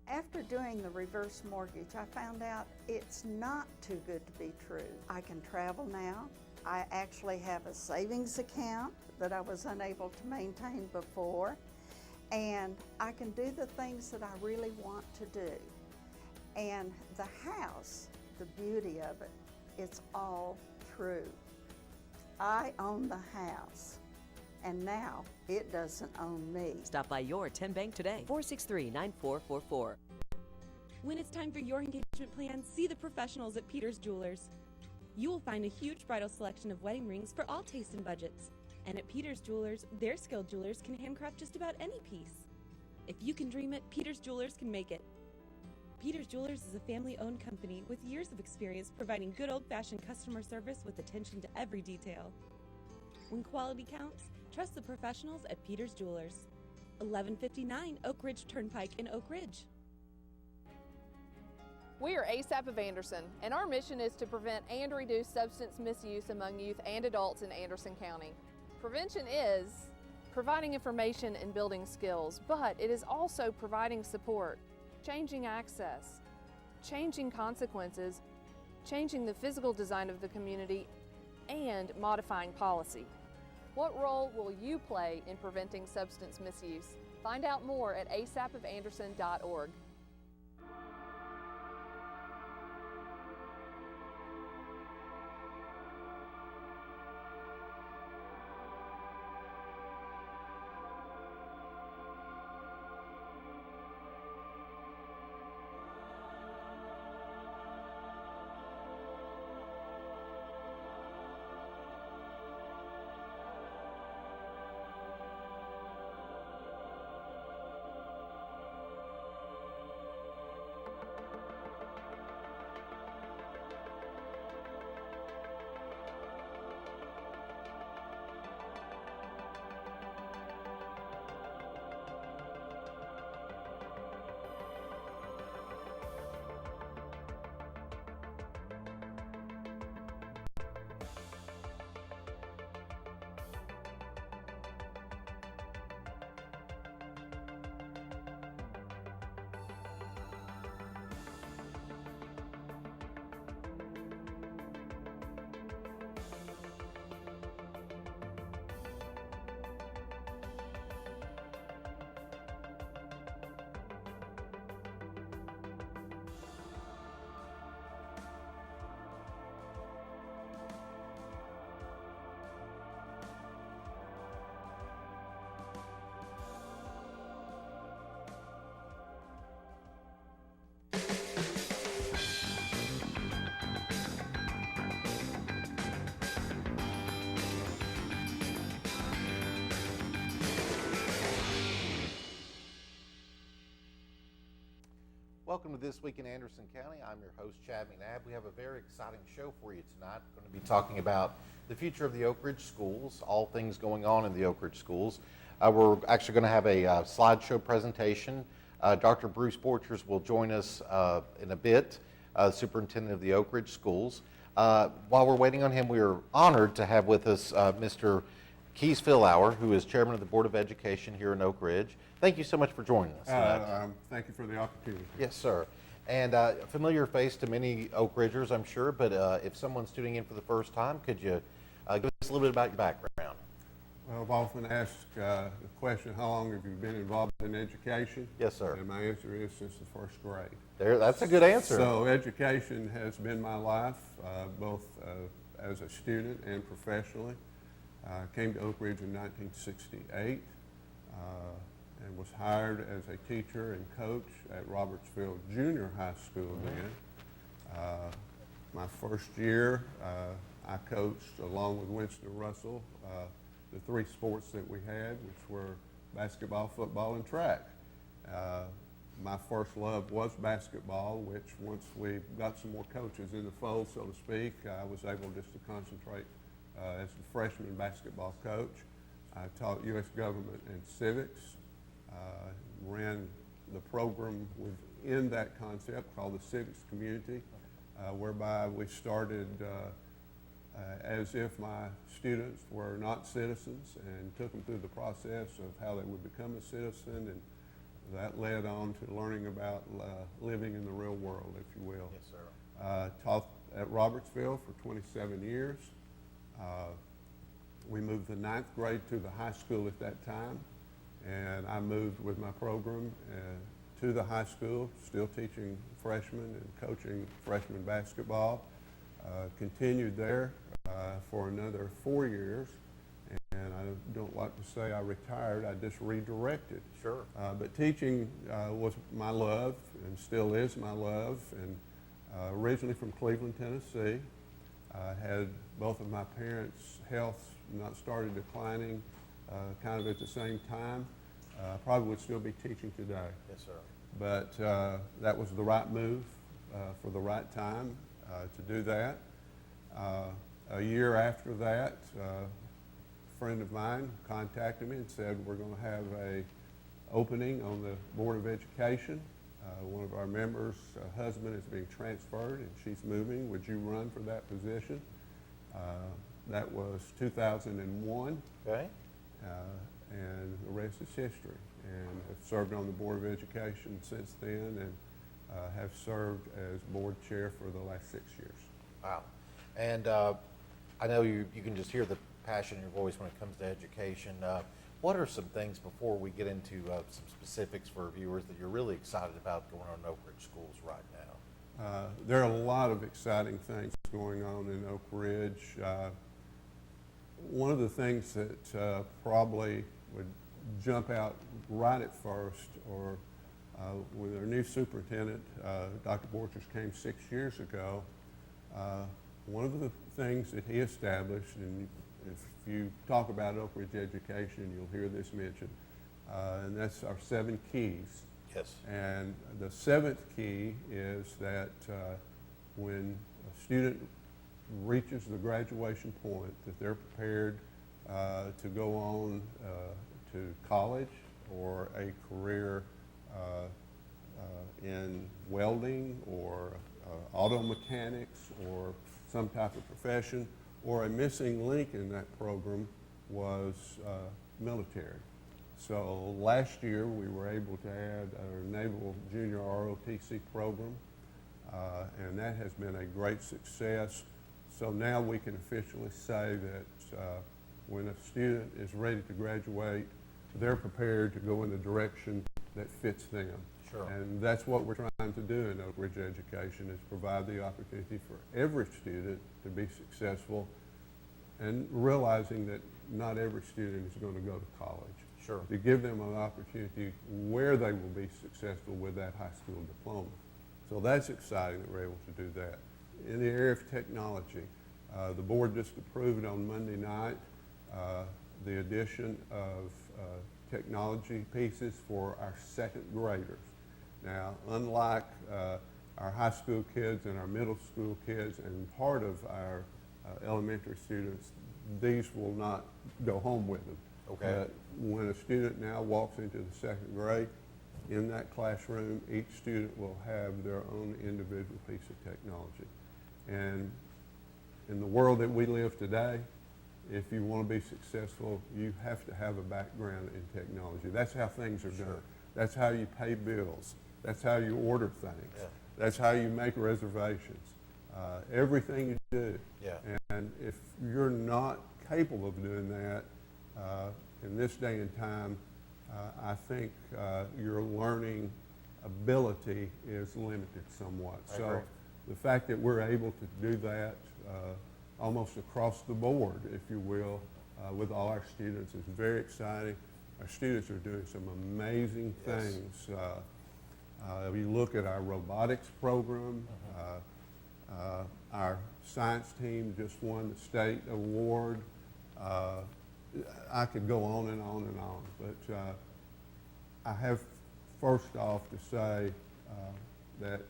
After doing the reverse mortgage, I found out it's not too good to be true. I can travel now. I actually have a savings account that I was unable to maintain before, and I can do the things that I really want to do. And the house, the beauty of it, it's all true. I own the house, and now it doesn't own me. Stop by your 10 Bank today, 463-9444. When it's time for your engagement plan, see the professionals at Peters Jewelers. You will find a huge bridal selection of wedding rings for all tastes and budgets. And at Peters Jewelers, their skilled jewelers can handcraft just about any piece. If you can dream it, Peters Jewelers can make it. Peters Jewelers is a family-owned company with years of experience providing good old-fashioned customer service with attention to every detail. When quality counts, trust the professionals at Peters Jewelers. 1159 Oak Ridge Turnpike in Oak Ridge. We are ASAP of Anderson, and our mission is to prevent and reduce substance misuse among youth and adults in Anderson County. Prevention is providing information and building skills, but it is also providing support, changing access, changing consequences, changing the physical design of the community, and modifying policy. What role will you play in preventing substance misuse? Find out more at asapofanderson.org. Welcome to This Week in Anderson County. I'm your host, Chad McNabb. We have a very exciting show for you tonight. We're going to be talking about the future of the Oak Ridge schools, all things going on in the Oak Ridge schools. We're actually going to have a slideshow presentation. Dr. Bruce Borchers will join us in a bit, superintendent of the Oak Ridge schools. While we're waiting on him, we are honored to have with us Mr. Keys Philauer, who is chairman of the Board of Education here in Oak Ridge. Thank you so much for joining us tonight. Thank you for the opportunity. Yes, sir. And a familiar face to many Oak Ridgers, I'm sure, but if someone's tuning in for the first time, could you give us a little bit about your background? Well, I've often asked the question, how long have you been involved in education? Yes, sir. And my answer is since the first grade. That's a good answer. So education has been my life, both as a student and professionally. I came to Oak Ridge in 1968 and was hired as a teacher and coach at Robertsville Junior High School then. My first year, I coached along with Winston Russell the three sports that we had, which were basketball, football, and track. My first love was basketball, which once we got some more coaches in the fold, so to speak, I was able just to concentrate as a freshman basketball coach. I taught U.S. government and civics, ran the program within that concept called the civics community, whereby we started as if my students were not citizens and took them through the process of how they would become a citizen and that led on to learning about living in the real world, if you will. Yes, sir. Taught at Robertsville for 27 years. We moved the 9th grade to the high school at that time, and I moved with my program to the high school, still teaching freshmen and coaching freshman basketball. Continued there for another 4 years, and I don't like to say I retired, I just redirected. Sure. But teaching was my love and still is my love, and originally from Cleveland, Tennessee. I had both of my parents' health not started declining kind of at the same time. Probably would still be teaching today. Yes, sir. But that was the right move for the right time to do that. A year after that, a friend of mine contacted me and said, we're going to have a opening on the Board of Education. One of our members' husband is being transferred and she's moving. Would you run for that position? That was 2001. Okay. And the rest is history. And have served on the Board of Education since then, and have served as board chair for the last 6 years. Wow. And I know you can just hear the passion in your voice when it comes to education. What are some things, before we get into some specifics for viewers, that you're really excited about going on in Oak Ridge schools right now? There are a lot of exciting things going on in Oak Ridge. One of the things that probably would jump out right at first, or with our new superintendent, Dr. Borchers came 6 years ago. One of the things that he established, and if you talk about Oak Ridge education, you'll hear this mentioned, and that's our 7 keys. Yes. And the 7th key is that when a student reaches the graduation point, that they're prepared to go on to college or a career in welding or auto mechanics or some type of profession, or a missing link in that program was military. So last year we were able to add our Naval Junior ROTC program, and that has been a great success. So now we can officially say that when a student is ready to graduate, they're prepared to go in the direction that fits them. Sure. And that's what we're trying to do in Oak Ridge Education, is provide the opportunity for every student to be successful, and realizing that not every student is going to go to college. Sure. To give them an opportunity where they will be successful with that high school diploma. So that's exciting that we're able to do that. In the area of technology, the board just approved on Monday night the addition of technology pieces for our 2nd graders. Now, unlike our high school kids and our middle school kids and part of our elementary students, these will not go home with them. Okay. When a student now walks into the 2nd grade, in that classroom, each student will have their own individual piece of technology. And in the world that we live today, if you want to be successful, you have to have a background in technology. That's how things are done. That's how you pay bills. That's how you order things. Yeah. That's how you make reservations. Everything you do. Yeah. And if you're not capable of doing that in this day and time, I think your learning ability is limited somewhat. I agree. So the fact that we're able to do that almost across the board, if you will, with all our students is very exciting. Our students are doing some amazing things. If you look at our robotics program, our science team just won the state award. I could go on and on and on, but I have first off to say that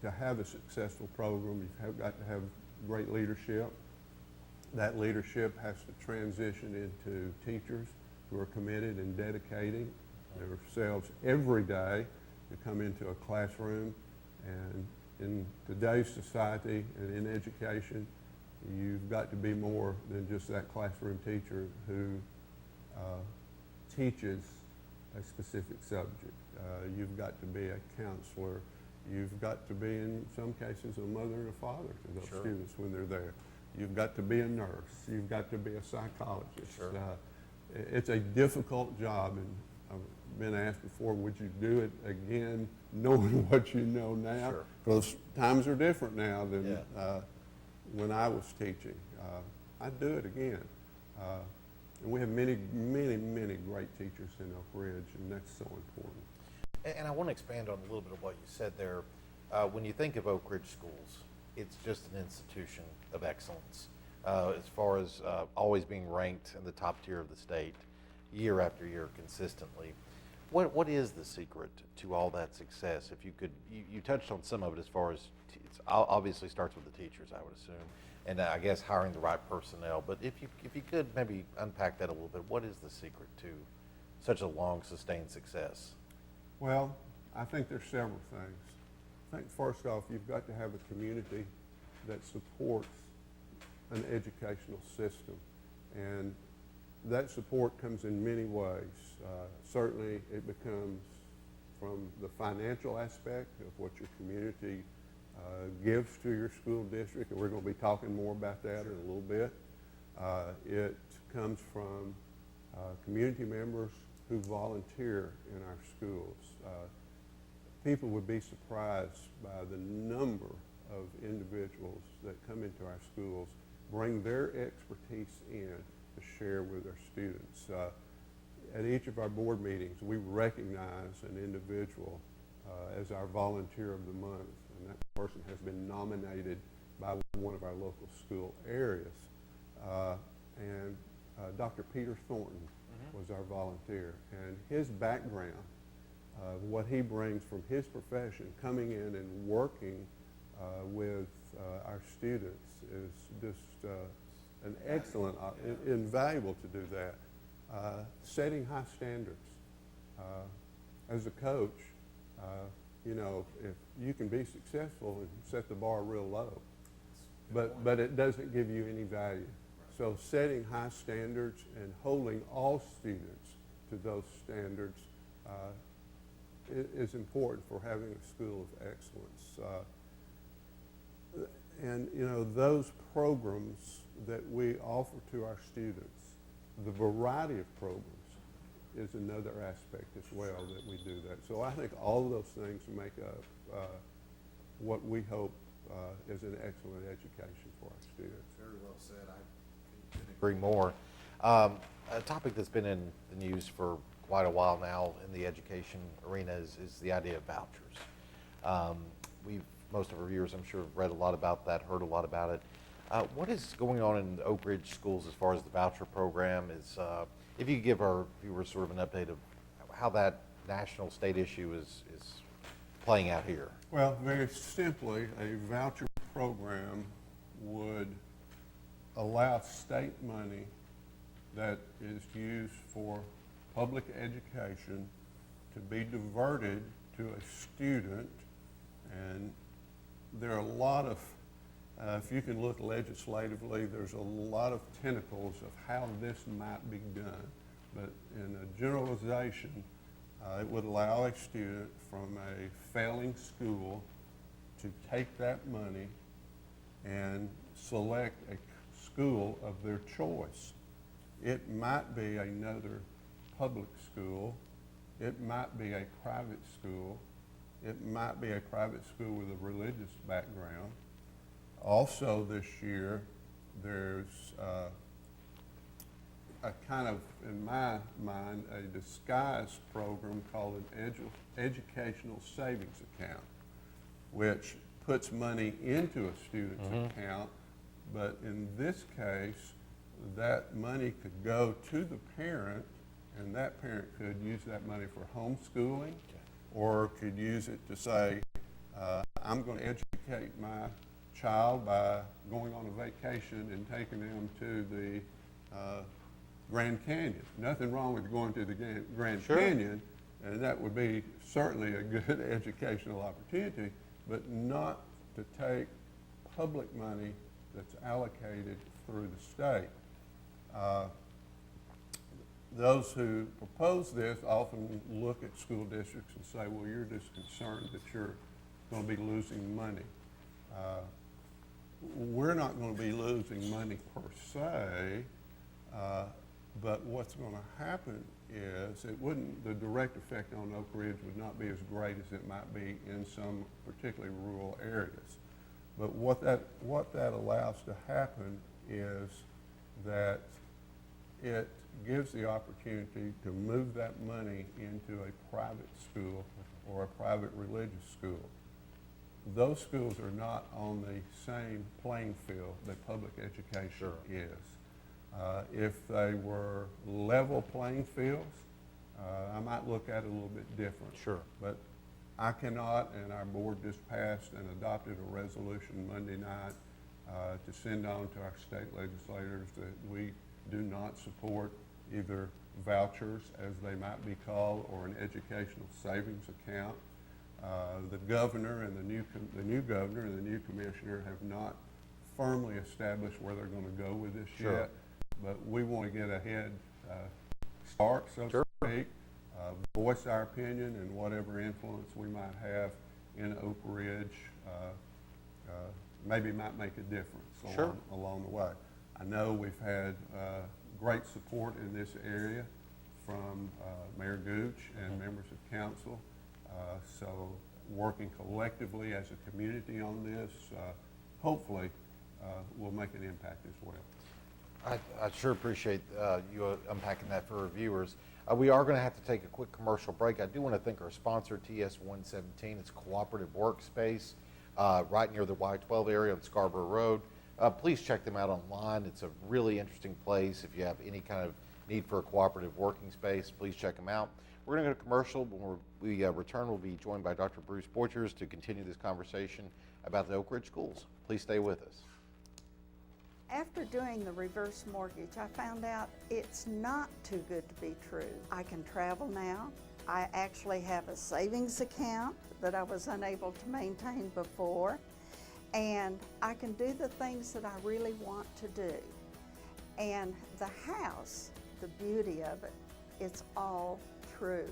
to have a successful program, you've got to have great leadership. That leadership has to transition into teachers who are committed and dedicating themselves every day to come into a classroom. And in today's society and in education, you've got to be more than just that classroom teacher who teaches a specific subject. You've got to be a counselor. You've got to be, in some cases, a mother and a father to those Sure. students when they're there. You've got to be a nurse. You've got to be a psychologist. Sure. It's a difficult job, and I've been asked before, would you do it again knowing what you know now? Sure. Because times are different now than Yeah. when I was teaching. I'd do it again. And we have many, many, many great teachers in Oak Ridge, and that's so important. And I want to expand on a little bit of what you said there. When you think of Oak Ridge Schools, it's just an institution of excellence. As far as always being ranked in the top tier of the state year after year consistently. What is the secret to all that success? If you could, you touched on some of it as far as, it obviously starts with the teachers, I would assume, and I guess hiring the right personnel. But if you could maybe unpack that a little bit, what is the secret to such a long sustained success? Well, I think there's several things. I think first off, you've got to have a community that supports an educational system. And that support comes in many ways. Certainly it becomes from the financial aspect of what your community gives to your school district, and we're going to be talking more about that in a little bit. It comes from community members who volunteer in our schools. People would be surprised by the number of individuals that come into our schools, bring their expertise in to share with our students. At each of our board meetings, we recognize an individual as our volunteer of the month, and that person has been nominated by one of our local school areas. And Dr. Peter Thornton was our volunteer, and his background, what he brings from his profession, coming in and working with our students is just an excellent, invaluable to do that. Setting high standards. As a coach, you know, if you can be successful and set the bar real low, but it doesn't give you any value. So setting high standards and holding all students to those standards is important for having a school of excellence. And you know, those programs that we offer to our students, the variety of programs is another aspect as well that we do that. So I think all of those things make up what we hope is an excellent education for our students. Very well said. I couldn't agree more. A topic that's been in the news for quite a while now in the education arena is the idea of vouchers. Most of our viewers, I'm sure, have read a lot about that, heard a lot about it. What is going on in the Oak Ridge schools as far as the voucher program is? If you could give our viewers sort of an update of how that national state issue is playing out here. Well, very simply, a voucher program would allow state money that is used for public education to be diverted to a student. And there are a lot of, if you can look legislatively, there's a lot of tentacles of how this might be done. But in a generalization, it would allow a student from a failing school to take that money and select a school of their choice. It might be another public school. It might be a private school. It might be a private school with a religious background. Also this year, there's a kind of, in my mind, a disguised program called an educational savings account, which puts money into a student's account, but in this case, that money could go to the parent, and that parent could use that money for homeschooling, or could use it to say, I'm going to educate my child by going on a vacation and taking them to the Grand Canyon. Nothing wrong with going to the Grand Canyon, and that would be certainly a good educational opportunity, but not to take public money that's allocated through the state. those who propose this often look at school districts and say, well, you're just concerned that you're going to be losing money. We're not going to be losing money per se, but what's going to happen is the direct effect on Oak Ridge would not be as great as it might be in some particularly rural areas. But what that allows to happen is that it gives the opportunity to move that money into a private school or a private religious school. Those schools are not on the same playing field that public education is. If they were level playing fields, I might look at it a little bit different. Sure. But I cannot, and our board just passed and adopted a resolution Monday night to send on to our state legislators that we do not support either vouchers, as they might be called, or an educational savings account. The governor and the new governor and the new commissioner have not firmly established where they're going to go with this yet, but we want to get a head start, so to speak, voice our opinion, and whatever influence we might have in Oak Ridge maybe might make a difference along the way. I know we've had great support in this area from Mayor Gooch and members of council. So working collectively as a community on this, hopefully will make an impact as well. I sure appreciate you unpacking that for our viewers. We are going to have to take a quick commercial break. I do want to thank our sponsor, TS117. It's a cooperative workspace right near the Y12 area on Scarborough Road. Please check them out online. It's a really interesting place. If you have any kind of need for a cooperative working space, please check them out. We're going to go to commercial. When we return, we'll be joined by Dr. Bruce Borchers to continue this conversation about the Oak Ridge schools. Please stay with us. After doing the reverse mortgage, I found out it's not too good to be true. I can travel now. I actually have a savings account that I was unable to maintain before, and I can do the things that I really want to do. And the house, the beauty of it, it's all true.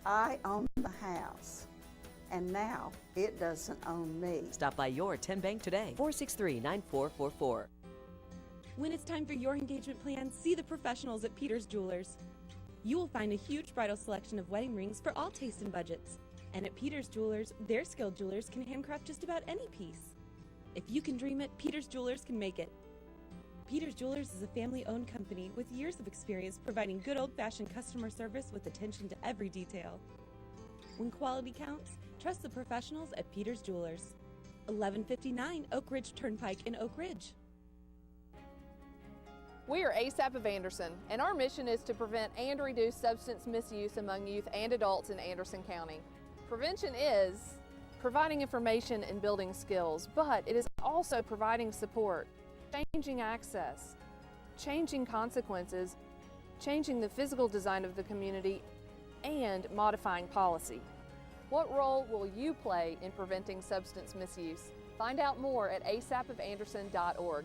I own the house, and now it doesn't own me. Stop by your 10 Bank today, 463-9444. When it's time for your engagement plan, see the professionals at Peters Jewelers. You will find a huge bridal selection of wedding rings for all tastes and budgets. And at Peters Jewelers, their skilled jewelers can handcraft just about any piece. If you can dream it, Peters Jewelers can make it. Peters Jewelers is a family-owned company with years of experience providing good old-fashioned customer service with attention to every detail. When quality counts, trust the professionals at Peters Jewelers. 1159 Oak Ridge Turnpike in Oak Ridge. We are ASAP of Anderson, and our mission is to prevent and reduce substance misuse among youth and adults in Anderson County. Prevention is providing information and building skills, but it is also providing support, changing access, changing consequences, changing the physical design of the community, and modifying policy. What role will you play in preventing substance misuse? Find out more at asapofanderson.org.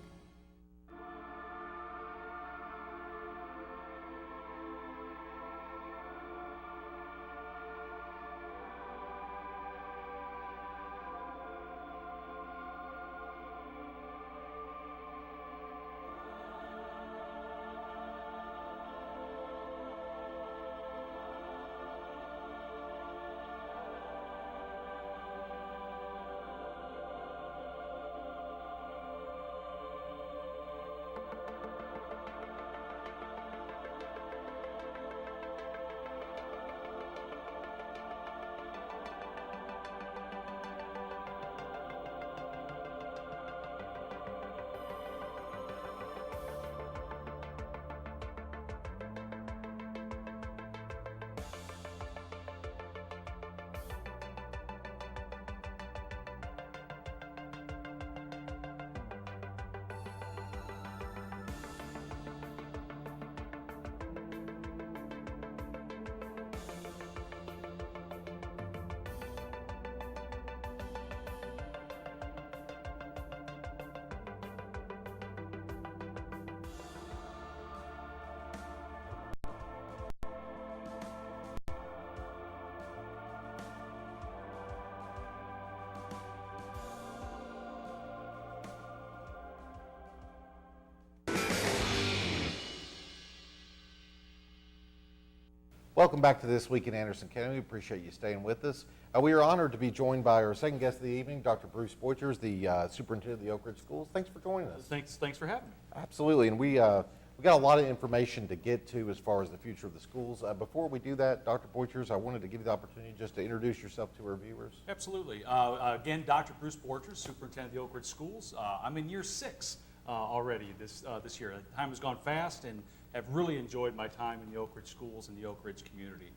Welcome back to This Week in Anderson County. We appreciate you staying with us. We are honored to be joined by our second guest of the evening, Dr. Bruce Boychers, the superintendent of the Oak Ridge Schools. Thanks for joining us. Thanks for having me. Absolutely, and we got a lot of information to get to as far as the future of the schools. Before we do that, Dr. Boychers, I wanted to give you the opportunity just to introduce yourself to our viewers. Absolutely. Again, Dr. Bruce Boychers, superintendent of the Oak Ridge Schools. I'm in year 6 already this year. Time has gone fast, and have really enjoyed my time in the Oak Ridge Schools and the Oak Ridge community.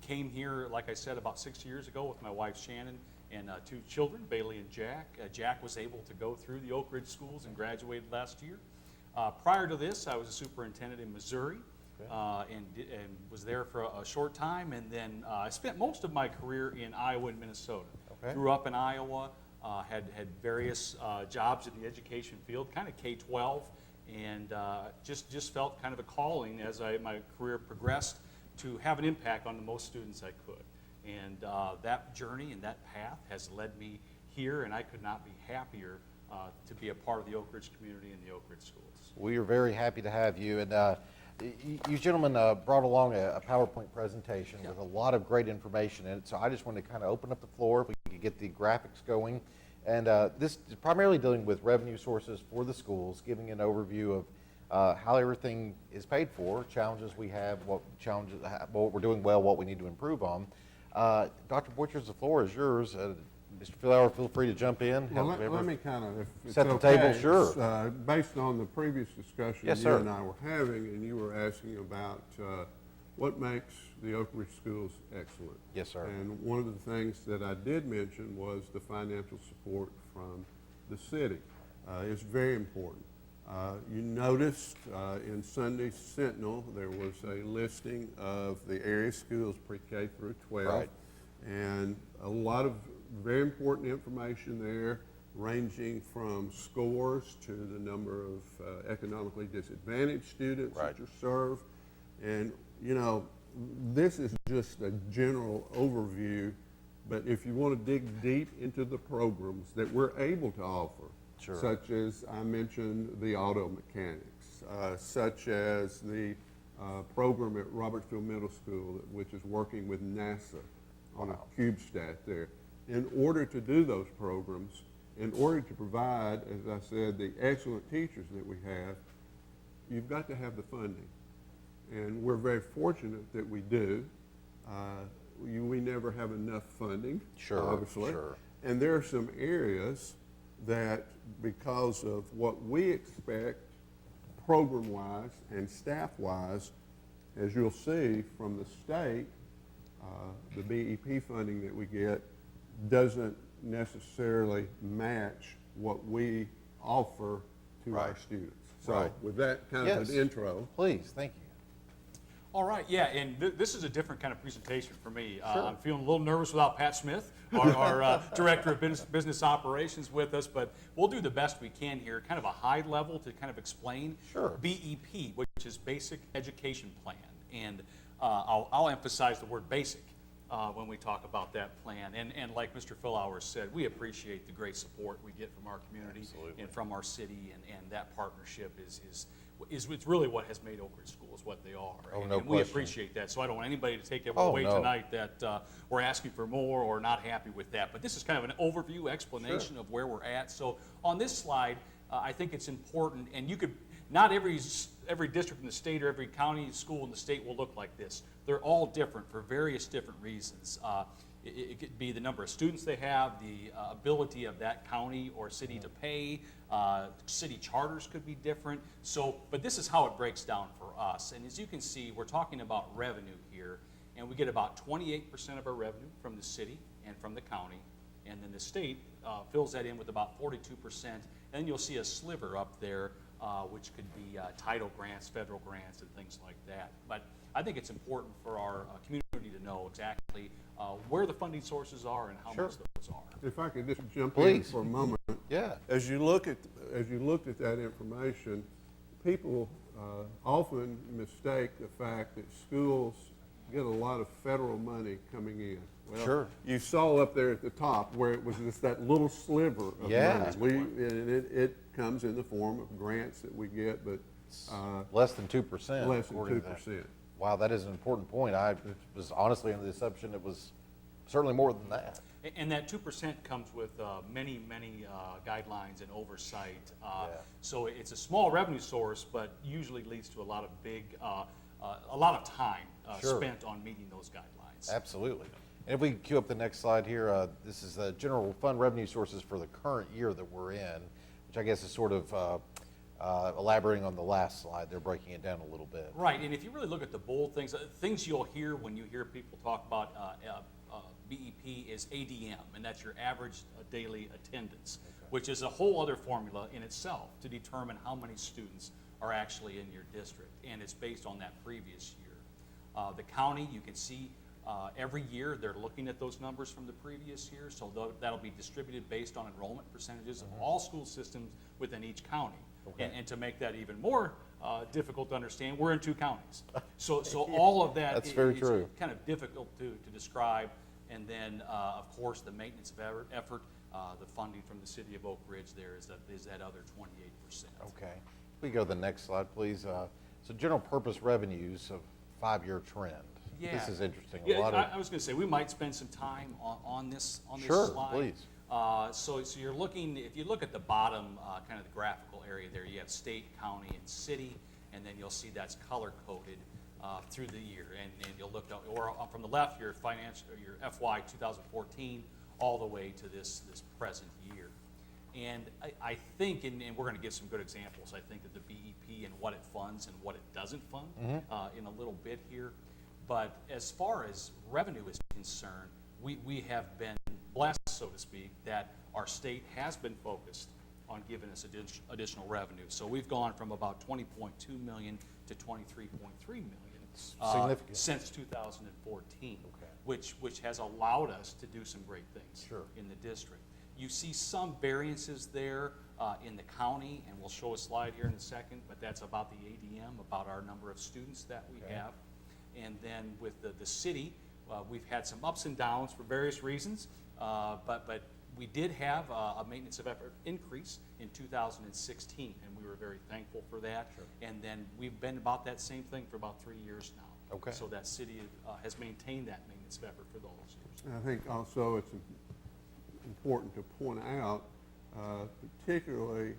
Came here, like I said, about 6 years ago with my wife Shannon and 2 children, Bailey and Jack. Jack was able to go through the Oak Ridge Schools and graduated last year. Prior to this, I was a superintendent in Missouri, and was there for a short time, and then I spent most of my career in Iowa and Minnesota. Okay. Grew up in Iowa, had various jobs in the education field, kind of K-12, and just felt kind of a calling as my career progressed to have an impact on the most students I could. And that journey and that path has led me here, and I could not be happier to be a part of the Oak Ridge community and the Oak Ridge Schools. We are very happy to have you. And you gentlemen brought along a PowerPoint presentation with a lot of great information in it. So I just wanted to kind of open up the floor if we could get the graphics going. And this is primarily dealing with revenue sources for the schools, giving an overview of how everything is paid for, challenges we have, what we're doing well, what we need to improve on. Dr. Boychers, the floor is yours. Mr. Philauer, feel free to jump in. Well, let me kind of, if it's set the okay, table, sure. Based on the previous discussion Yes, you sir. and I were having, and you were asking about what makes the Oak Ridge Schools excellent. Yes, sir. And one of the things that I did mention was the financial support from the city. It's very important. You noticed in Sunday's Sentinel there was a listing of the area schools pre-K through 12, Right. and a lot of very important information there, ranging from scores to the number of economically disadvantaged students Right. that are served. And you know, this is just a general overview, but if you want to dig deep into the programs that we're able to offer, Sure. such as I mentioned the auto mechanics, such as the program at Robertsville Middle School, which is working with NASA on Wow. a CubeSat there. In order to do those programs, in order to provide, as I said, the excellent teachers that we have, you've got to have the funding. And we're very fortunate that we do. We never have enough funding, Sure, obviously. sure. And there are some areas that, because of what we expect program-wise and staff-wise, as you'll see from the state, the BEP funding that we get doesn't necessarily match what we offer to our Right. students. So Right. with that kind Yes. of an intro, Please, thank you. All right, yeah, and this is a different kind of presentation for me. Sure. I'm feeling a little nervous without Pat Smith, our Director of Business Operations, with us, but we'll do the best we can here, kind of a high level to kind of explain Sure. BEP, which is Basic Education Plan. And I'll emphasize the word basic when we talk about that plan. And like Mr. Philauer said, we appreciate the great support we get from our community Absolutely. and from our city, and that partnership is it's really what has made Oak Ridge Schools what they are. Oh, and, no and we question. appreciate that. So I don't want anybody to take it Oh, away no. tonight that we're asking for more or not happy with that. But this is kind of an overview explanation of where we're at. So on this slide, I think it's important, and you could, not every district in the state or every county school in the state will look like this. They're all different for various different reasons. It could be the number of students they have, the ability of that county or city to pay. City charters could be different. So, but this is how it breaks down for us. And as you can see, we're talking about revenue here, and we get about 28% of our revenue from the city and from the county, and then the state fills that in with about 42%. And then you'll see a sliver up there, which could be title grants, federal grants, and things like that. But I think it's important for our community to know exactly where the funding sources are and how Sure. much those are. if I could just jump Please. in for a moment. Yeah. As you looked at that information, people often mistake the fact that schools get a lot of federal money coming in. Well, Sure. you saw up there at the top where it was just that little sliver of Yeah. money. And it comes in the form of grants that we get, but Less than 2%. less than according to that. 2%. Wow, that is an important point. I was honestly under the assumption it was certainly more than that. And that 2% comes with many guidelines and oversight. So it's a small revenue source, but usually leads to a lot of a lot of time Sure. spent on meeting those guidelines. Absolutely. And if we cue up the next slide here, this is the general fund revenue sources for the current year that we're in, which I guess is sort of elaborating on the last slide. They're breaking it down a little bit. Right, and if you really look at the bold things, things you'll hear when you hear people talk about BEP is ADM, and that's your average daily attendance, which is a whole other formula in itself to determine how many students are actually in your district, and it's based on that previous year. The county, you can see every year they're looking at those numbers from the previous year, so that'll be distributed based on enrollment percentages of all school systems within each county. Okay. And to make that even more difficult to understand, we're in 2 counties. So all of that That's very is true. kind of difficult to describe. And then, of course, the maintenance of effort, the funding from the city of Oak Ridge there is that other 28%. Okay. We go to the next slide, please. So general purpose revenues of 5-year trend. Yeah. This is interesting. Yeah, A lot of, I was going to say, we might spend some time on this Sure, slide. please. So you're looking, if you look at the bottom, kind of the graphical area there, you have state, county, and city, and then you'll see that's color-coded through the year. And you'll look, or from the left, your FY 2014, all the way to this present year. And I think, and we're going to give some good examples, I think that the BEP and what it funds and what it doesn't fund in a little bit here. But as far as revenue is concerned, we have been blessed, so to speak, that our state has been focused on giving us additional revenue. So we've gone from about $20.2 million to $23.3 million significant. since 2014, Okay. which has allowed us to do some great things Sure. in the district. You see some variances there in the county, and we'll show a slide here in a second, but that's about the ADM, about our number of students that we Okay. have. And then with the city, we've had some ups and downs for various reasons, but we did have a maintenance of effort increase in 2016, and we were very thankful for that. Sure. And then we've been about that same thing for about 3 years now. Okay. So that city has maintained that maintenance of effort for those years. And I think also it's important to point out, particularly,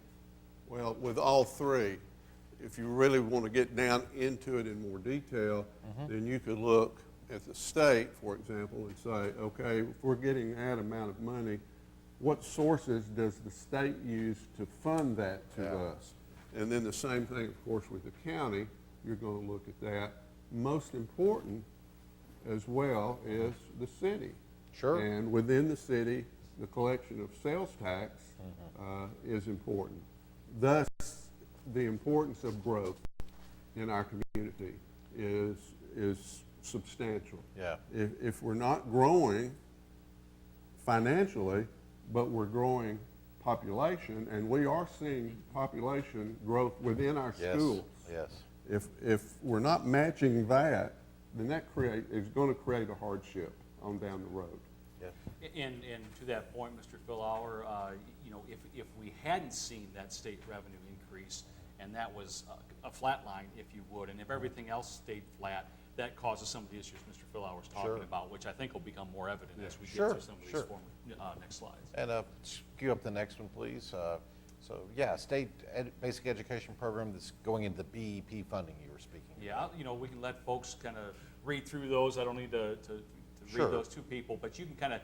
well, with all 3, if you really want to get down into it in more detail, then you could look at the state, for example, and say, okay, if we're getting that amount of money, what sources does the state use to fund that to Yeah. us? And then the same thing, of course, with the county, you're going to look at that. Most important as well is the city. Sure. And within the city, the collection of sales tax is important. Thus, the importance of growth in our community is substantial. Yeah. If we're not growing financially, but we're growing population, and we are seeing population growth within our Yes. schools. Yes. If we're not matching that, then that is going to create a hardship on down the road. Yeah. And to that point, Mr. Philauer, if we hadn't seen that state revenue increase, and that was a flat line, if you would, and if everything else stayed flat, that causes some of the issues Mr. Philauer was talking Sure. about, which I think will become more evident as we Sure, get through some of these sure. next slides. And cue up the next one, please. So yeah, state basic education program that's going into the BEP funding you were speaking Yeah, we can let folks kind of read through those. I don't need to Sure. read those to people, but you can kind of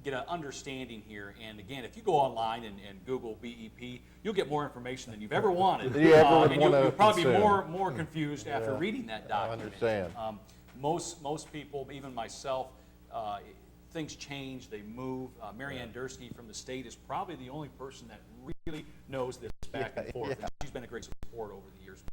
get an understanding here. And again, if you go online and Google BEP, you'll get more information than you've ever wanted. Than you ever would and wanna you'll probably be consume. more confused after Yeah, reading that I document. understand. Most people, even myself, things change, they move. Mary Ann Dursky from the state is probably the only person that really knows this back and forth. Yeah. And she's been a great support over the years.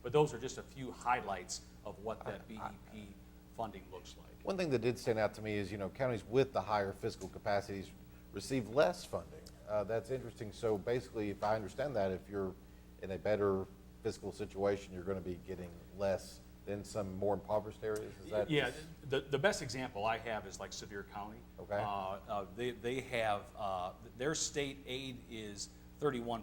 But those are just a few highlights of what that BEP funding looks like. One thing that did stand out to me is, counties with the higher fiscal capacities receive less funding. That's interesting. So basically, if I understand that, if you're in a better fiscal situation, you're going to be getting less than some more impoverished areas? Is that Yeah, the best example I have is like Sevier County. Okay. They have, their state aid is 31%.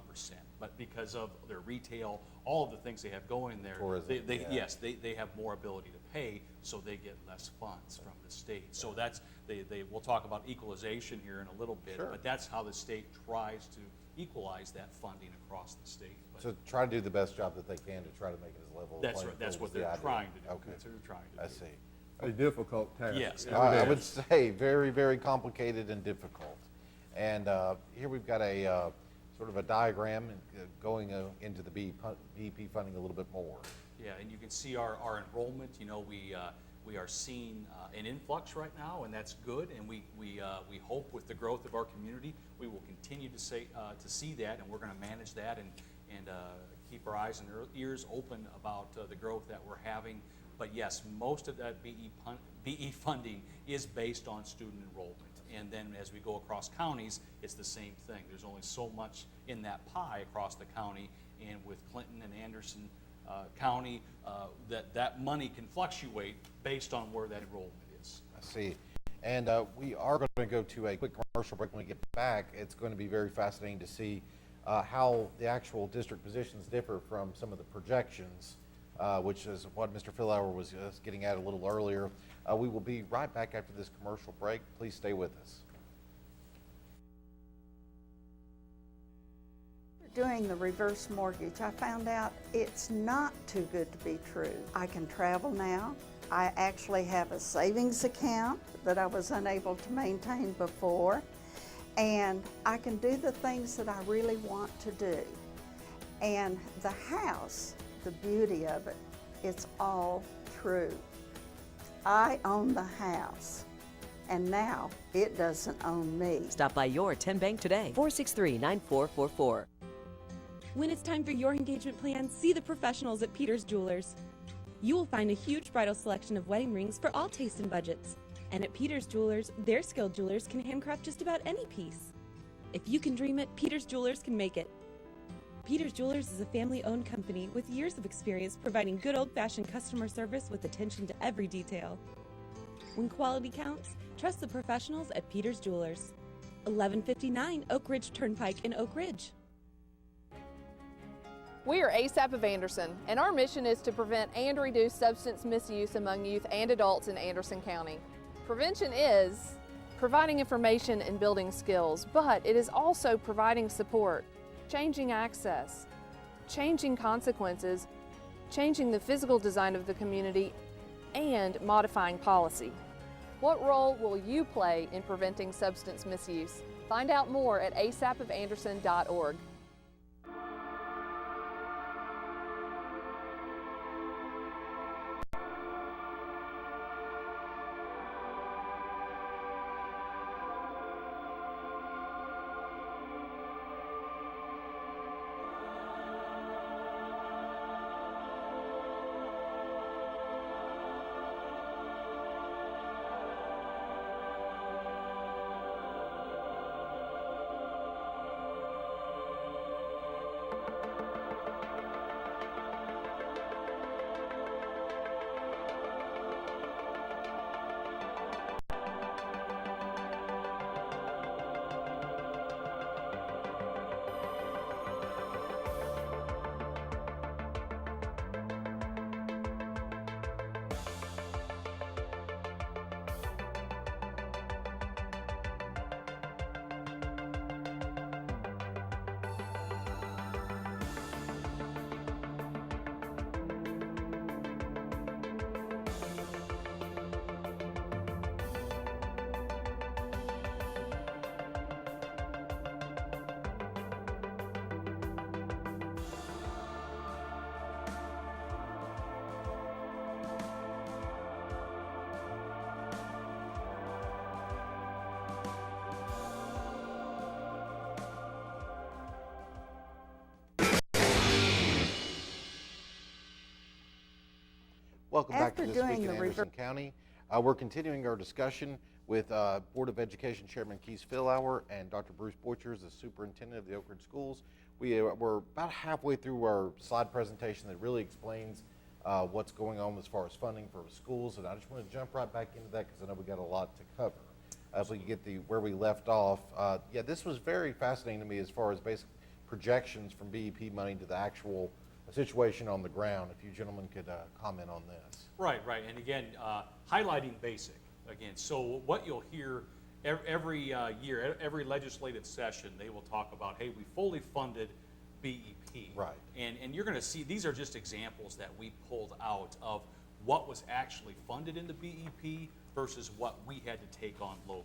But because of their retail, all of the things they have going there, Tourism, yeah. yes, they have more ability to pay, so they get less funds from the state. So that's, we'll talk about equalization here in a little bit, Sure. but that's how the state tries to equalize that funding across the state. But So try to do the best job that they can to try to make it as level. that's playing right, that's field what as the they're idea. trying to do. Okay, That's what they're trying to I do. see. A difficult task. Yes. I would say very, very complicated and difficult. And here we've got a sort of a diagram going into the BEP funding a little bit more. Yeah, and you can see our enrollment. You know, we are seeing an influx right now, and that's good. And we hope with the growth of our community, we will continue to see that, and we're going to manage that and keep our eyes and ears open about the growth that we're having. But yes, most of that BE funding is based on student enrollment. And then as we go across counties, it's the same thing. There's only so much in that pie across the county, and with Clinton and Anderson County, that money can fluctuate based on where that enrollment is. I see. And we are going to go to a quick commercial break. When we get back, it's going to be very fascinating to see how the actual district positions differ from some of the projections, which is what Mr. Philauer was getting at a little earlier. We will be right back after this commercial break. Please stay with us. Doing the reverse mortgage, I found out it's not too good to be true. I can travel now. I actually have a savings account that I was unable to maintain before, and I can do the things that I really want to do. And the house, the beauty of it, it's all true. I own the house, and now it doesn't own me. Stop by your 10 Bank today, 463-9444. When it's time for your engagement plan, see the professionals at Peter's Jewelers. You will find a huge bridal selection of wedding rings for all tastes and budgets. And at Peter's Jewelers, their skilled jewelers can handcraft just about any piece. If you can dream it, Peter's Jewelers can make it. Peter's Jewelers is a family-owned company with years of experience providing good old-fashioned customer service with attention to every detail. When quality counts, trust the professionals at Peter's Jewelers. 1159 Oak Ridge Turnpike in Oak Ridge. We are ASAP of Anderson, and our mission is to prevent and reduce substance misuse among youth and adults in Anderson County. Prevention is providing information and building skills, but it is also providing support, changing access, changing consequences, changing the physical design of the community, and modifying policy. What role will you play in preventing substance misuse? Find out more at asapofanderson.org. Welcome back After to This doing Week in the Anderson County. We're continuing our discussion with Board of Education Chairman Keith Philauer and Dr. Bruce Boychers, the Superintendent of the Oak Ridge Schools. We're about halfway through our slide presentation that really explains what's going on as far as funding for schools, and I just want to jump right back into that because I know we got a lot to cover. As we get where we left off, yeah, this was very fascinating to me as far as projections from BEP money to the actual situation on the ground. If you gentlemen could comment on this. Right. And again, highlighting basic. Again, so what you'll hear every year, every legislative session, they will talk about, hey, we fully funded BEP. Right. And you're going to see, these are just examples that we pulled out of what was actually funded in the BEP versus what we had to take on locally.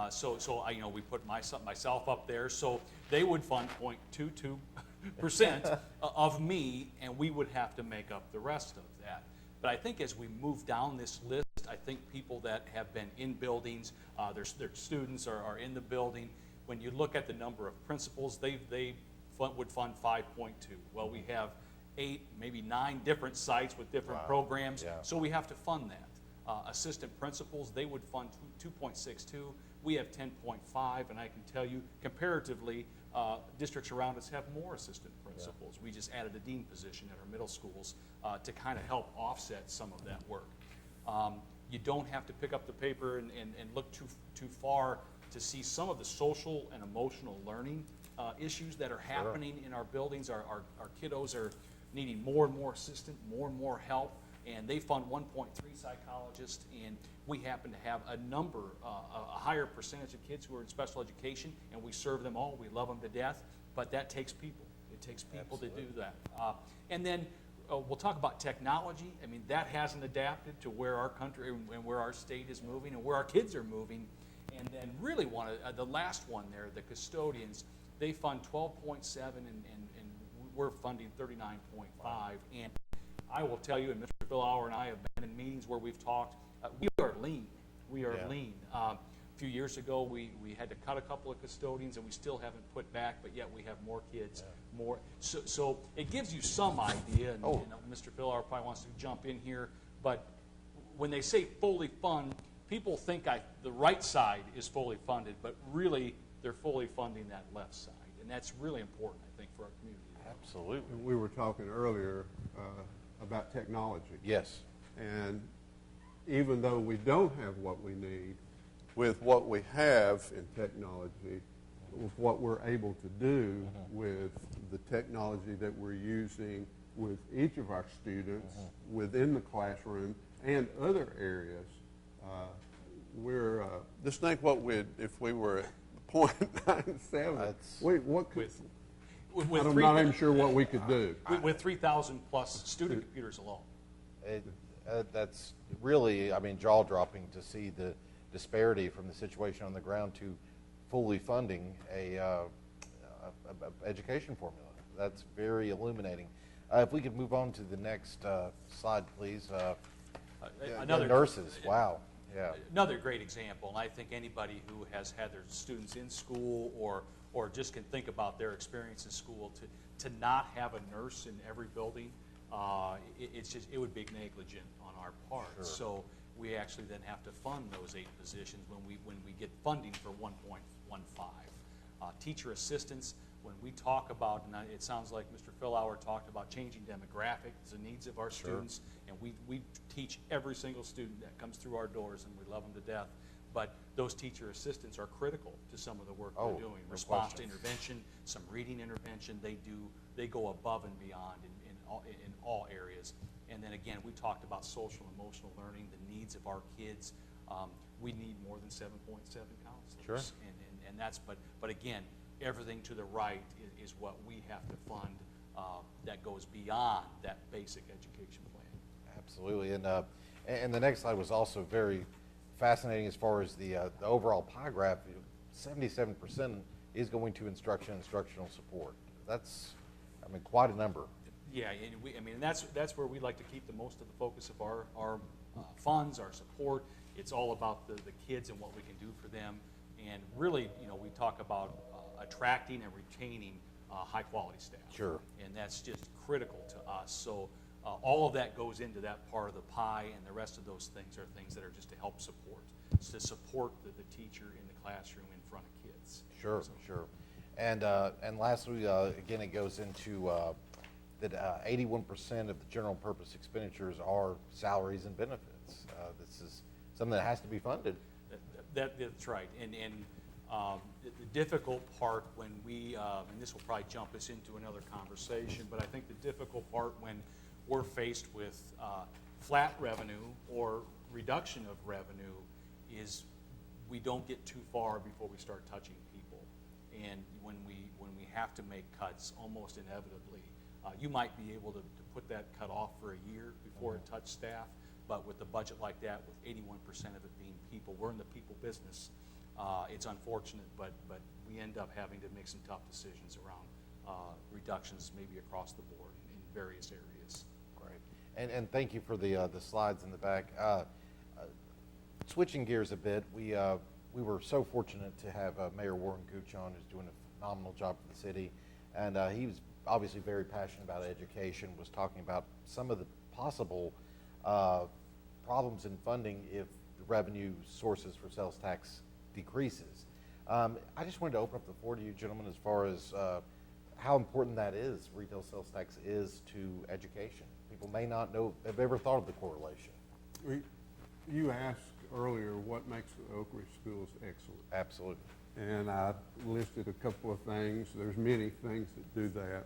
So I, we put myself up there, so they would fund 0.22% of me, and we would have to make up the rest of that. But I think as we move down this list, I think people that have been in buildings, their students are in the building. When you look at the number of principals, they would fund 5.2. Well, we have 8, maybe 9 different sites with different programs, so we have to fund that. Assistant principals, they would fund 2.62. We have 10.5, and I can tell you, comparatively, districts around us have more assistant principals. We just added a dean position at our middle schools to kind of help offset some of that work. You don't have to pick up the paper and look too far to see some of the social and emotional learning issues that are happening in our buildings. Our kiddos are needing more and more assistance, more and more help, and they fund 1.3 psychologists, and we happen to have a higher percentage of kids who are in special education, and we serve them all. We love them to death, but that takes people. It takes people to do that. And then we'll talk about technology. I mean, that hasn't adapted to where our country and where our state is moving and where our kids are moving. And then really the last one there, the custodians, they fund 12.7 and we're funding 39.5. And I will tell you, and Mr. Philauer and I have been in meetings where we've talked, we are lean. We are lean. A few years ago, we had to cut a couple of custodians, and we still haven't put back, but yet we have more kids, more. So it gives you some idea, and Mr. Philauer probably wants to jump in here, but when they say fully fund, people think the right side is fully funded, but really they're fully funding that left side, and that's really important, I think, for our community. Absolutely. We were talking earlier about technology. Yes. And even though we don't have what we need, with what we have in technology, with what we're able to do with the technology that we're using with each of our students within the classroom and other areas, we're just think what if we were at 0.97. What could I'm not even sure what we could do. With 3,000 plus student computers alone. That's really, jaw-dropping to see the disparity from the situation on the ground to fully funding a education formula. That's very illuminating. If we could move on to the next slide, please. Another nurses, wow. Yeah. Another great example, and I think anybody who has had their students in school or just can think about their experience in school to not have a nurse in every building, it would be negligent on our part. Sure. So we actually then have to fund those 8 positions when we get funding for 1.15. Teacher assistants, when we talk about, and it sounds like Mr. Philauer talked about changing demographics, the needs of our students, and we teach every single student that comes through our doors, and we love them to death. But those teacher assistants are critical to some of the work they're doing. Response to intervention, some reading intervention, they go above and beyond in all areas. And then again, we talked about social and emotional learning, the needs of our kids. We need more than 7.7 counselors. Sure. And that's, but again, everything to the right is what we have to fund that goes beyond that basic education plan. Absolutely. And the next slide was also very fascinating as far as the overall pie graph. 77% is going to instructional support. That's, quite a number. Yeah, and that's where we like to keep the most of the focus of our funds, our support. It's all about the kids and what we can do for them. And really, we talk about attracting and retaining high quality staff. Sure. And that's just critical to us. So all of that goes into that part of the pie, and the rest of those things are things that are just to help support. It's to support the teacher in the classroom in front of kids. Sure, so. sure. And lastly, again, it goes into that 81% of the general purpose expenditures are salaries and benefits. This is something that has to be funded. That's right. And The difficult part when we, and this will probably jump us into another conversation, but I think the difficult part when we're faced with flat revenue or reduction of revenue is we don't get too far before we start touching people. And when we have to make cuts, almost inevitably, you might be able to put that cut off for a year before it touched staff, but with a budget like that, with 81% of it being people, we're in the people business. It's unfortunate, but we end up having to make some tough decisions around reductions maybe across the board in various areas. Great. And thank you for the slides in the back. Switching gears a bit, we were so fortunate to have Mayor Warren Gooch on, who's doing a phenomenal job for the city, and he was obviously very passionate about education, was talking about some of the possible problems in funding if the revenue sources for sales tax decreases. I just wanted to open up the floor to you gentlemen as far as how important that is, retail sales tax is to education. People may not know, have ever thought of the correlation. You asked earlier what makes the Oak Ridge schools excellent. Absolutely. And I listed a couple of things. There's many things that do that.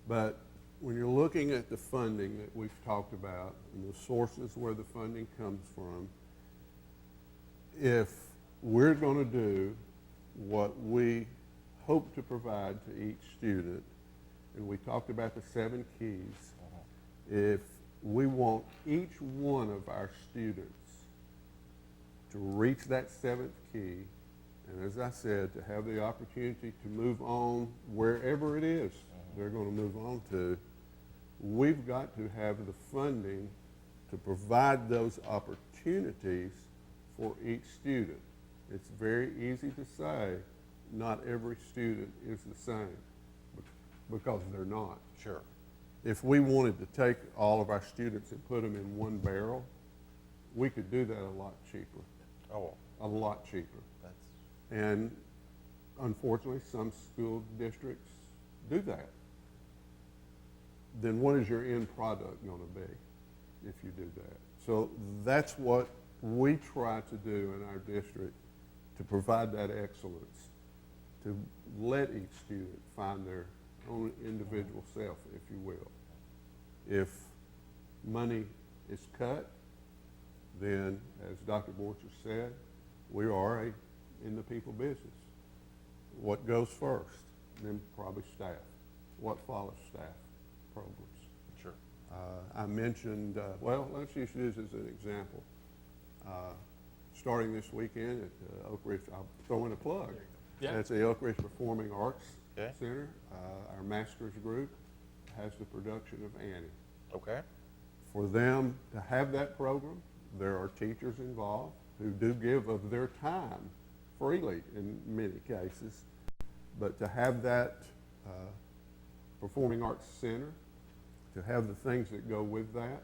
But when you're looking at the funding that we've talked about and the sources where the funding comes from, if we're going to do what we hope to provide to each student, and we talked about the 7 keys, if we want each one of our students to reach that 7th key, and as I said, to have the opportunity to move on wherever it is they're going to move on to, we've got to have the funding to provide those opportunities for each student. It's very easy to say not every student is the same because they're not. Sure. If we wanted to take all of our students and put them in one barrel, we could do that a lot cheaper. Oh, A lot cheaper. that's And unfortunately, some school districts do that. Then what is your end product going to be if you do that? So that's what we try to do in our district, to provide that excellence, to let each student find their own individual self, if you will. If money is cut, then, as Dr. Borcher said, we are in the people business. What goes first? Then probably staff. What follows staff? Programs. sure. I mentioned, well, let's just use as an example. Starting this weekend at Oak Ridge, I'll throw in a plug. Yeah. It's the Oak Ridge Performing Arts Okay. Center. Our master's group has the production of Annie. Okay. For them to have that program, there are teachers involved who do give of their time freely in many cases, but to have that Performing Arts Center, to have the things that go with that,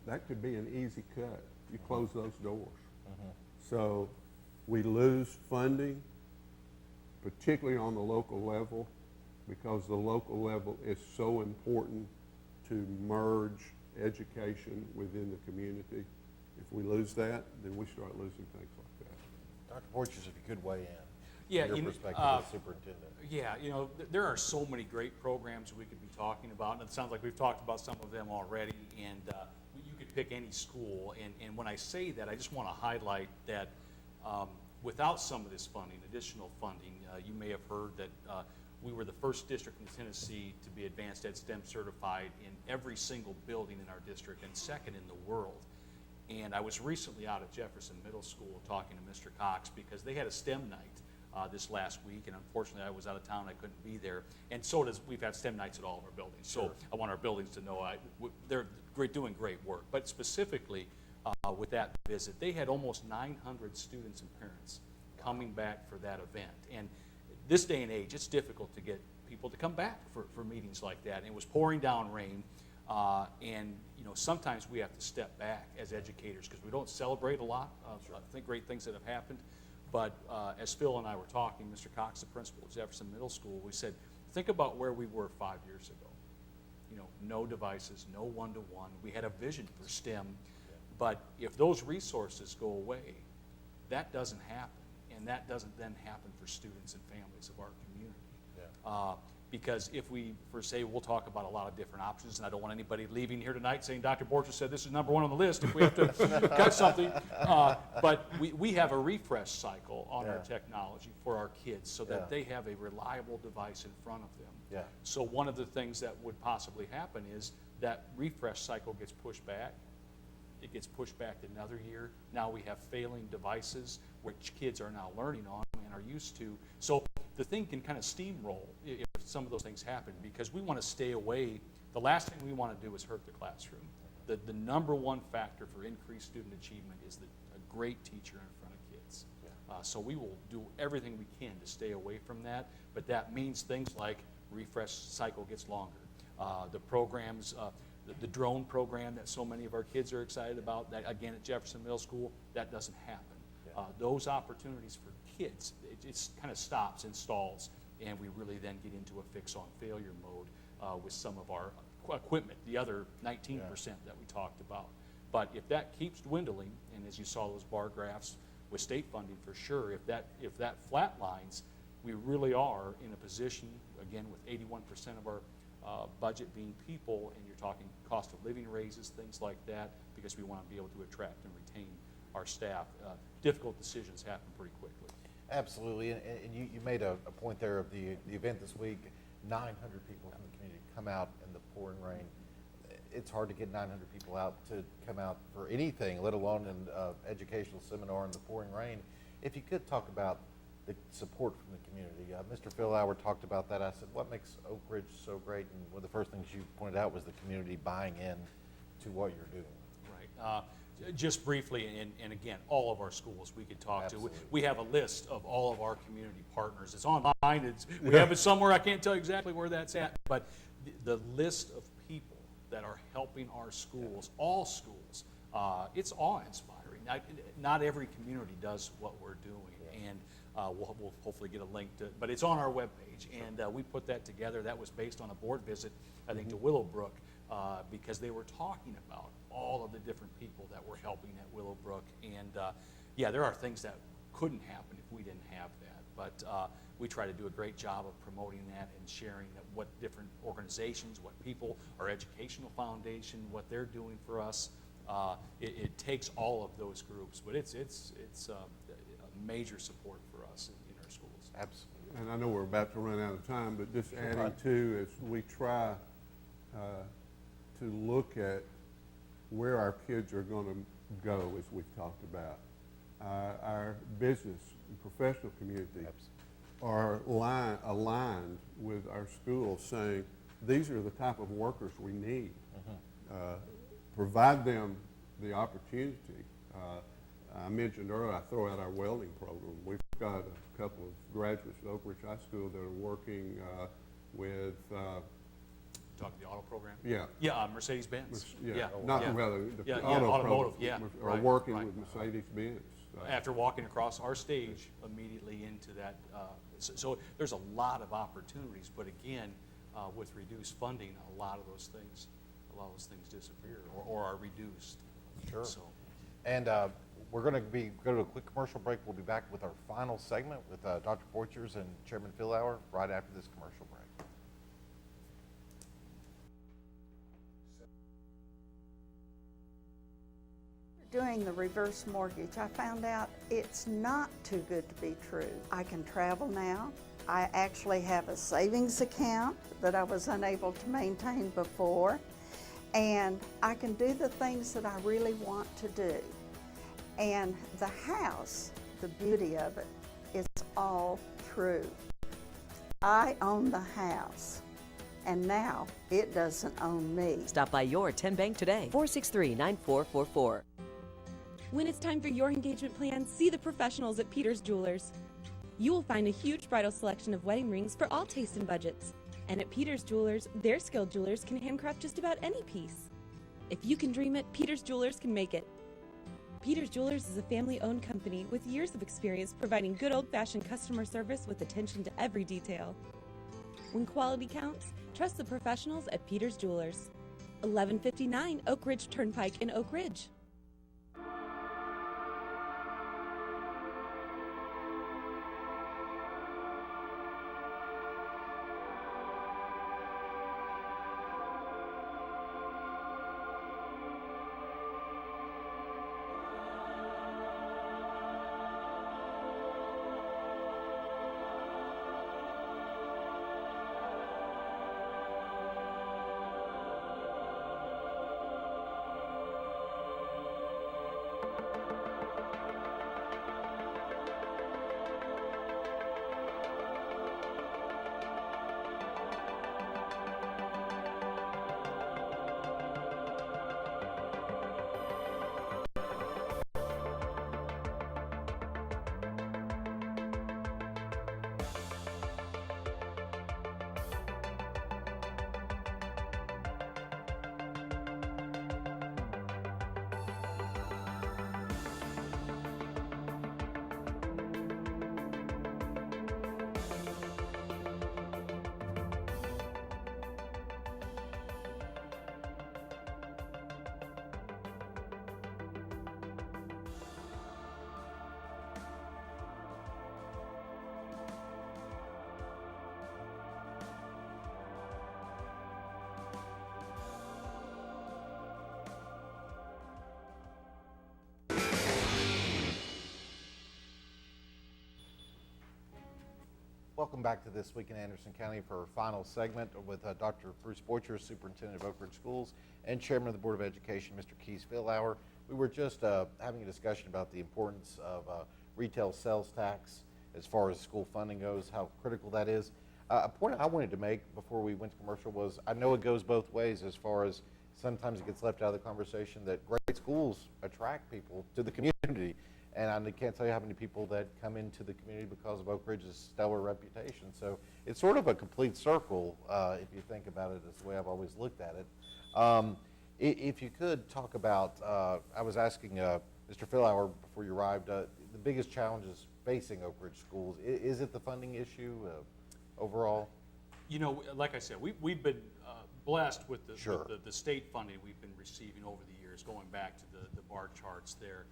that could be an easy cut. You close those doors. So we lose funding, particularly on the local level, because the local level is so important to merge education within the community. If we lose that, then we start losing things like that. Dr. Borchers, if you could weigh in. Yeah, Your you know, perspective as superintendent. Yeah, you know, there are so many great programs we could be talking about, and it sounds like we've talked about some of them already, and you could pick any school, and when I say that, I just want to highlight that without some of this funding, additional funding, you may have heard that we were the first district in Tennessee to be advanced ed STEM certified in every single building in our district, and second in the world. And I was recently out at Jefferson Middle School talking to Mr. Cox because they had a STEM night this last week, and unfortunately I was out of town, I couldn't be there. And so we've had STEM nights at all of our buildings. So I want our buildings to know they're doing great work. But specifically with that visit, they had almost 900 students and parents coming back for that event. And this day and age, it's difficult to get people to come back for meetings like that. And it was pouring down rain, and you know, sometimes we have to step back as educators because we don't celebrate a lot of I think great things that have happened. But as Phil and I were talking, Mr. Cox, the principal at Jefferson Middle School, we said, think about where we were 5 years ago. You know, no devices, no one-to-one. We had a vision for STEM, but if those resources go away, that doesn't happen. and that doesn't then happen for students and families of our community. Yeah. Because if we, for say, we'll talk about a lot of different options, and I don't want anybody leaving here tonight saying Dr. Borges said this is number one on the list if we have to cut something. But we have a refresh cycle on our technology for our kids so that they have a reliable device in front of them. Yeah. So one of the things that would possibly happen is that refresh cycle gets pushed back. It gets pushed back another year. Now we have failing devices, which kids are now learning on and are used to. So the thing can kind of steamroll if some of those things happen, because we want to stay away. The last thing we want to do is hurt the classroom. The number one factor for increased student achievement is a great teacher in front of kids. So we will do everything we can to stay away from that, but that means things like refresh cycle gets longer. The programs, the drone program that so many of our kids are excited about, that again at Jefferson Middle School, that doesn't happen. Those opportunities for kids, it kind of stops and stalls, and we really then get into a fix-on-failure mode with some of our equipment, the other 19% that we talked about. But if that keeps dwindling, and as you saw those bar graphs with state funding for sure, if that flatlines, we really are in a position, again, with 81% of our budget being people, and you're talking cost of living raises, things like that, because we want to be able to attract and retain our staff. Difficult decisions happen pretty quickly. Absolutely, and you made a point there of the event this week. 900 people from the community come out in the pouring rain. It's hard to get 900 people out to come out for anything, let alone an educational seminar in the pouring rain. If you could talk about the support from the community. Mr. Philauer talked about that. I said, what makes Oak Ridge so great? And one of the first things you pointed out was the community buying in to what you're doing. Right. Just briefly, and again, all of our schools we could talk Absolutely. to. We have a list of all of our community partners. It's online. We have it somewhere. I can't tell you exactly where that's at, but the list of people that are helping our schools, all schools, it's awe-inspiring. Not every community does what we're doing, and we'll hopefully get a link to it, but it's on our webpage, and we put that together. That was based on a board visit, I think, to Willowbrook, because they were talking about all of the different people that were helping at Willowbrook, and yeah, there are things that couldn't happen if we didn't have that, but we try to do a great job of promoting that and sharing that what different organizations, what people, our educational foundation, what they're doing for us. It takes all of those groups, but it's a major support for us in our schools. Absolutely. And I know we're about to run out of time, but just adding to, as we try to look at where our kids are going to go, as we've talked about, our business and professional community are aligned with our schools, saying these are the type of workers we need. Provide them the opportunity. I mentioned earlier, I throw out our welding program. We've got a couple of graduates at Oak Ridge High School that are working with Talking the auto program? Yeah. Yeah, Mercedes-Benz. Not yeah. whether the Yeah, auto automotive, program, yeah, are right, working right. with Mercedes-Benz. After walking across our stage immediately into that. So there's a lot of opportunities, but again, with reduced funding, a lot of those things disappear or are reduced. Sure. So. And we're going to go to a quick commercial break. We'll be back with our final segment with Dr. Borchers and Chairman Philauer right after this commercial break. Doing the reverse mortgage, I found out it's not too good to be true. I can travel now. I actually have a savings account that I was unable to maintain before, and I can do the things that I really want to do. And the house, the beauty of it, it's all true. I own the house, and now it doesn't own me. Stop by your 10 Bank today, 463-9444. When it's time for your engagement plan, see the professionals at Peters Jewelers. You will find a huge bridal selection of wedding rings for all tastes and budgets. And at Peters Jewelers, their skilled jewelers can handcraft just about any piece. If you can dream it, Peters Jewelers can make it. Peters Jewelers is a family-owned company with years of experience providing good old-fashioned customer service with attention to every detail. When quality counts, trust the professionals at Peters Jewelers. 1159 Oak Ridge Turnpike in Oak Ridge. Welcome back to This Week in Anderson County for our final segment with Dr. Bruce Boycher, Superintendent of Oak Ridge Schools, and Chairman of the Board of Education, Mr. Keith Philauer. We were just having a discussion about the importance of retail sales tax as far as school funding goes, how critical that is. A point I wanted to make before we went to commercial was I know it goes both ways as far as sometimes it gets left out of the conversation that great schools attract people to the community. And I can't tell you how many people that come into the community because of Oak Ridge's stellar reputation. So it's sort of a complete circle if you think about it. It's the way I've always looked at it. If you could talk about, I was asking Mr. Philauer before you arrived, the biggest challenges facing Oak Ridge schools. Is it the funding issue overall? You know, like I said, we've been blessed with the, Sure. with the state funding we've been receiving over the years, going back to the bar charts there.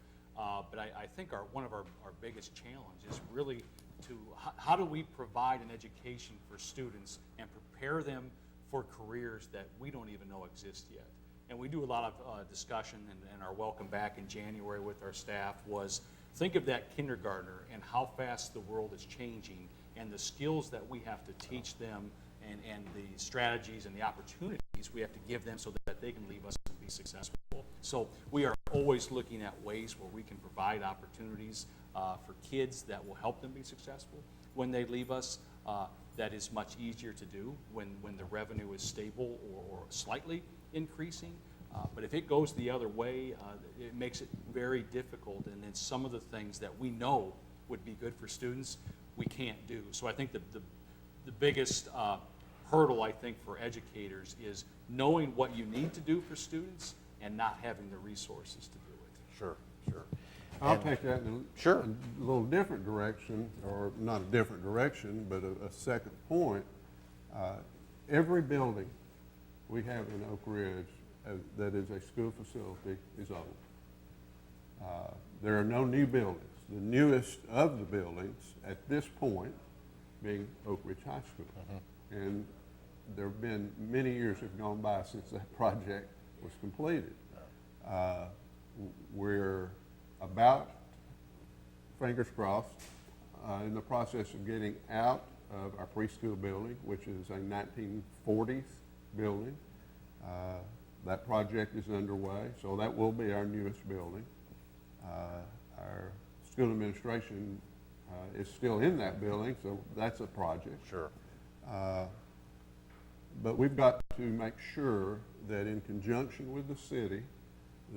But I think one of our biggest challenge is really to how do we provide an education for students and prepare them for careers that we don't even know exist yet. And we do a lot of discussion, and our welcome back in January with our staff was think of that kindergartner and how fast the world is changing and the skills that we have to teach them and the strategies and the opportunities we have to give them so that they can leave us and be successful. So we are always looking at ways where we can provide opportunities for kids that will help them be successful when they leave us. That is much easier to do when the revenue is stable or slightly increasing. But if it goes the other way, it makes it very difficult. And then some of the things that we know would be good for students, we can't do. So I think the biggest hurdle, I think, for educators is knowing what you need to do for students and not having the resources to do it. Sure, sure. I'll take that in Sure. a little different direction, or not a different direction, but a second point. Every building we have in Oak Ridge that is a school facility is old. There are no new buildings. The newest of the buildings at this point being Oak Ridge High School. And there have been many years have gone by since that project was completed. We're about, fingers crossed, in the process of getting out of our preschool building, which is a 1940s building. That project is underway, so that will be our newest building. Our school administration is still in that building, so that's a project. Sure. But we've got to make sure that in conjunction with the city,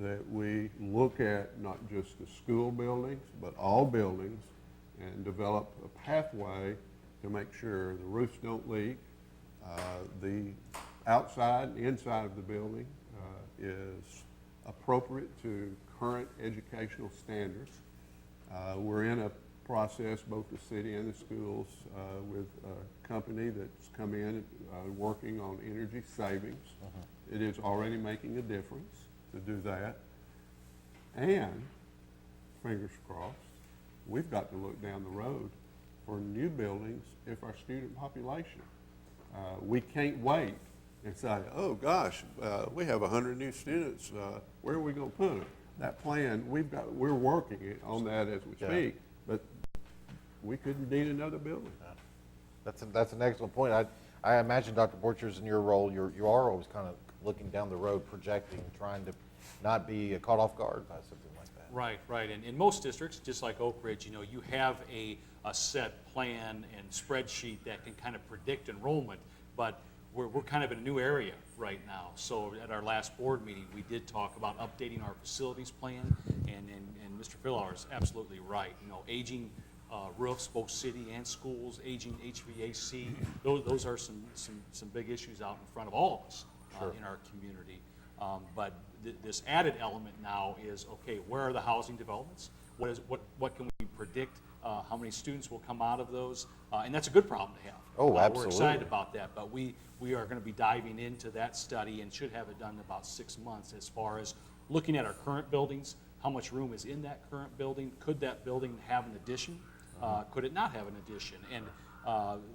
that we look at not just the school buildings, but all buildings, and develop a pathway to make sure the roofs don't leak, the outside and inside of the building is appropriate to current educational standards. We're in a process, both the city and the schools, with a company that's come in working on energy savings. It is already making a difference to do that. And, fingers crossed, we've got to look down the road for new buildings if our student population. We can't wait and say, oh gosh, we have 100 new students, where are we going to put them? That plan, we're working on that as we speak, but we could need another building. That's an excellent point. I imagine, Dr. Borchers, in your role, you are always kind of looking down the road, projecting, trying to not be caught off guard by something like that. Right, right. And in most districts, just like Oak Ridge, you know, you have a set plan and spreadsheet that can kind of predict enrollment, but we're kind of in a new area right now. So at our last board meeting, we did talk about updating our facilities plan, and Mr. Philauer is absolutely right. You know, aging roofs, both city and schools, aging HVAC, those are some big issues out in front of all of us in our community. But this added element now is, okay, where are the housing developments? What can we predict? How many students will come out of those? And that's a good problem to have. Oh, absolutely. We're excited about that, but we are going to be diving into that study and should have it done in about 6 months as far as looking at our current buildings, how much room is in that current building, could that building have an addition, could it not have an addition? And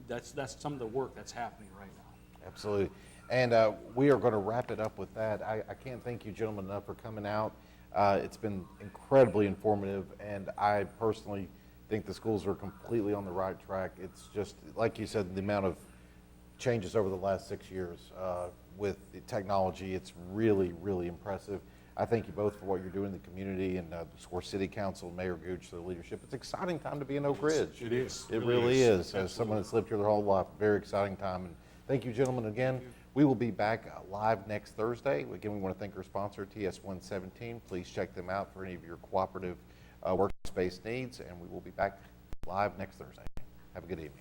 that's some of the work that's happening right now. Absolutely. And we are going to wrap it up with that. I can't thank you gentlemen enough for coming out. It's been incredibly informative, and I personally think the schools are completely on the right track. It's just, like you said, the amount of changes over the last 6 years with the technology, it's really, really impressive. I thank you both for what you're doing in the community, and for City Council and Mayor Gooch for the leadership. It's an exciting time to be in Oak Ridge. It is. It really is. As someone that's lived here their whole life, very exciting time. And thank you, gentlemen, again. We will be back live next Thursday. Again, we want to thank our sponsor, TS117. Please check them out for any of your cooperative workspace needs, and we will be back live next Thursday. Have a good evening.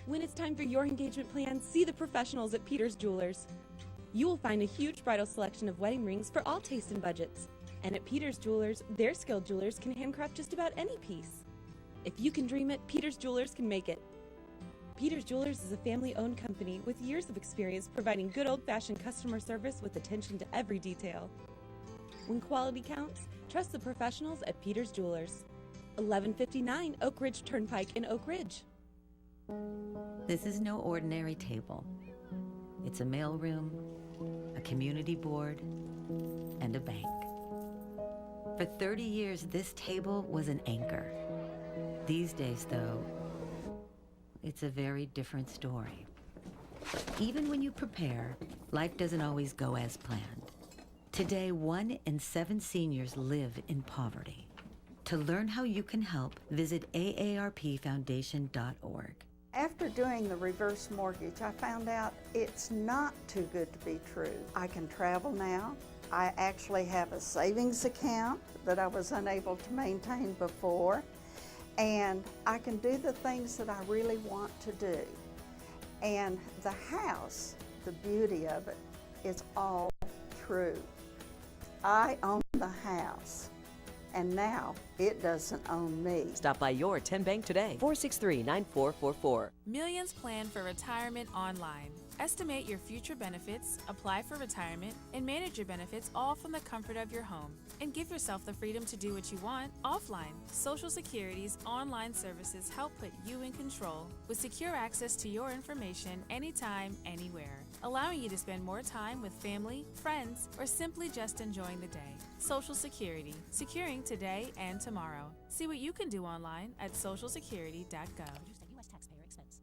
When it's time for your engagement plan, see the professionals at Peters Jewelers. You will find a huge bridal selection of wedding rings for all tastes and budgets. And at Peters Jewelers, their skilled jewelers can handcraft just about any piece. If you can dream it, Peters Jewelers can make it. Peters Jewelers is a family-owned company with years of experience providing good old-fashioned customer service with attention to every detail. When quality counts, trust the professionals at Peters Jewelers. 1159 Oak Ridge Turnpike in Oak Ridge. This is no ordinary table. It's a mailroom, a community board, and a bank. For 30 years, this table was an anchor. These days, though, it's a very different story. Even when you prepare, life doesn't always go as planned. Today, 1 in 7 seniors live in poverty. To learn how you can help, visit aarpfoundation.org. After doing the reverse mortgage, I found out it's not too good to be true. I can travel now. I actually have a savings account that I was unable to maintain before, and I can do the things that I really want to do. And the house, the beauty of it, is all true. I own the house, and now it doesn't own me. Stop by your 10 Bank today, 463-9444. Millions plan for retirement online. Estimate your future benefits, apply for retirement, and manage your benefits all from the comfort of your home. And give yourself the freedom to do what you want offline. Social Security's online services help put you in control with secure access to your information anytime, anywhere, allowing you to spend more time with family, friends, or simply just enjoying the day. Social Security, securing today and tomorrow. See what you can do online at socialsecurity.gov. U.S. taxpayer expense.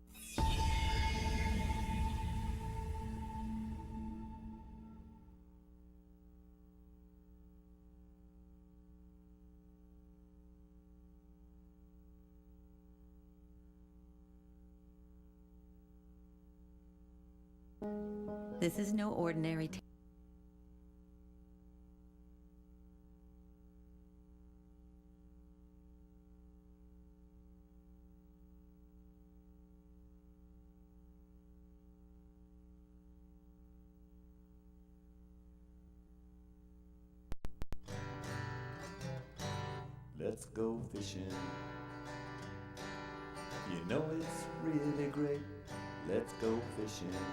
This is no ordinary table. Let's go fishing. You know it's really great. Let's go fishing.